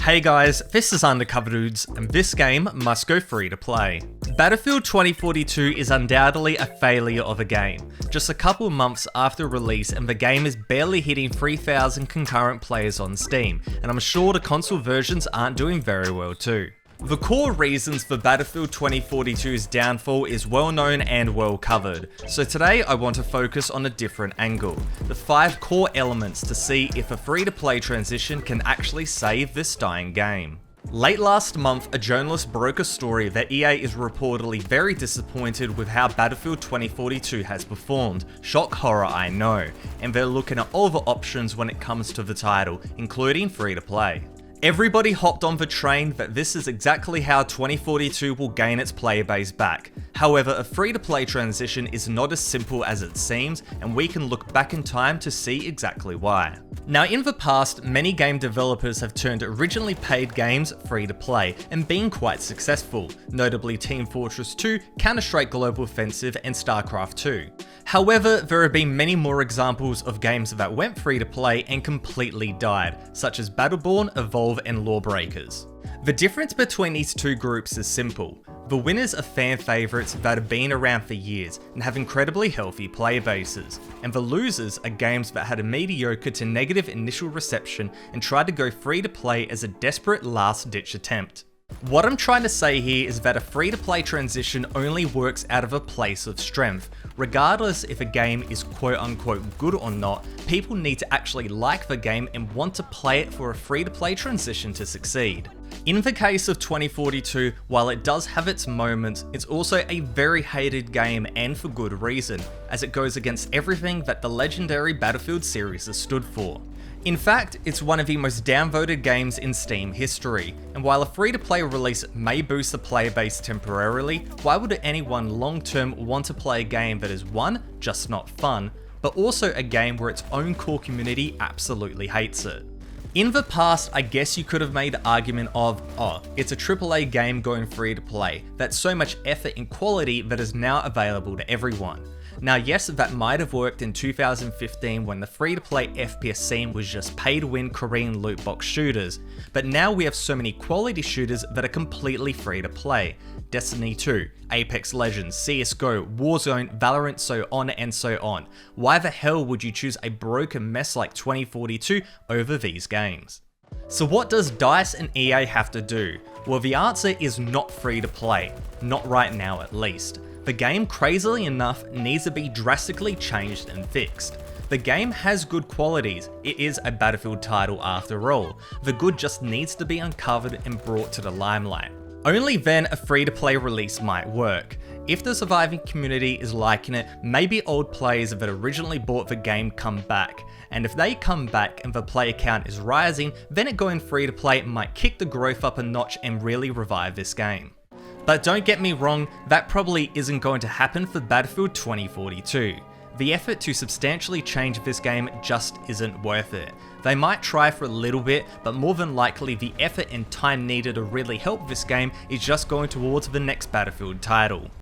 Hey guys, this is Undercover Dudes, and this game must go free to play. Battlefield 2042 is undoubtedly a failure of a game. Just a couple months after release and the game is barely hitting 3,000 concurrent players on Steam, and I'm sure the console versions aren't doing very well too. The core reasons for Battlefield 2042's downfall is well known and well covered, so today I want to focus on a different angle, the 5 core elements to see if a free-to-play transition can actually save this dying game. Late last month, a journalist broke a story that EA is reportedly very disappointed with how Battlefield 2042 has performed. Shock horror, I know, and they're looking at all the options when it comes to the title, including free-to-play. Everybody hopped on the train that this is exactly how 2042 will gain its player base back. However, a free-to-play transition is not as simple as it seems, and we can look back in time to see exactly why. Now, in the past, many game developers have turned originally paid games free-to-play and been quite successful, notably Team Fortress 2, Counter-Strike Global Offensive, and StarCraft 2. However, there have been many more examples of games that went free-to-play and completely died, such as Battleborn, Evolve, and Lawbreakers. The difference between these two groups is simple. The winners are fan favourites that have been around for years and have incredibly healthy player bases, and the losers are games that had a mediocre to negative initial reception and tried to go free to play as a desperate last-ditch attempt. What I'm trying to say here is that a free-to-play transition only works out of a place of strength. Regardless if a game is quote-unquote good or not, people need to actually like the game and want to play it for a free-to-play transition to succeed. In the case of 2042, while it does have its moments, it's also a very hated game, and for good reason, as it goes against everything that the legendary Battlefield series has stood for. In fact, it's one of the most downvoted games in Steam history, and while a free-to-play release may boost the player base temporarily, why would anyone long-term want to play a game that is 1, just not fun, but also a game where its own core community absolutely hates it? In the past, I guess you could have made the argument of, oh, it's a AAA game going free to play, that's so much effort and quality that is now available to everyone. Now yes, that might have worked in 2015 when the free-to-play FPS scene was just pay-to-win Korean loot box shooters, but now we have so many quality shooters that are completely free to play. Destiny 2, Apex Legends, CSGO, Warzone, Valorant, so on and so on. Why the hell would you choose a broken mess like 2042 over these games? So what does DICE and EA have to do? Well, the answer is not free to play, not right now at least. The game, crazily enough, needs to be drastically changed and fixed. The game has good qualities, it is a Battlefield title after all. The good just needs to be uncovered and brought to the limelight. Only then a free-to-play release might work. If the surviving community is liking it, maybe old players that originally bought the game come back. And if they come back and the player count is rising, then it going free-to-play might kick the growth up a notch and really revive this game. But don't get me wrong, that probably isn't going to happen for Battlefield 2042. The effort to substantially change this game just isn't worth it. They might try for a little bit, but more than likely the effort and time needed to really help this game is just going towards the next Battlefield title.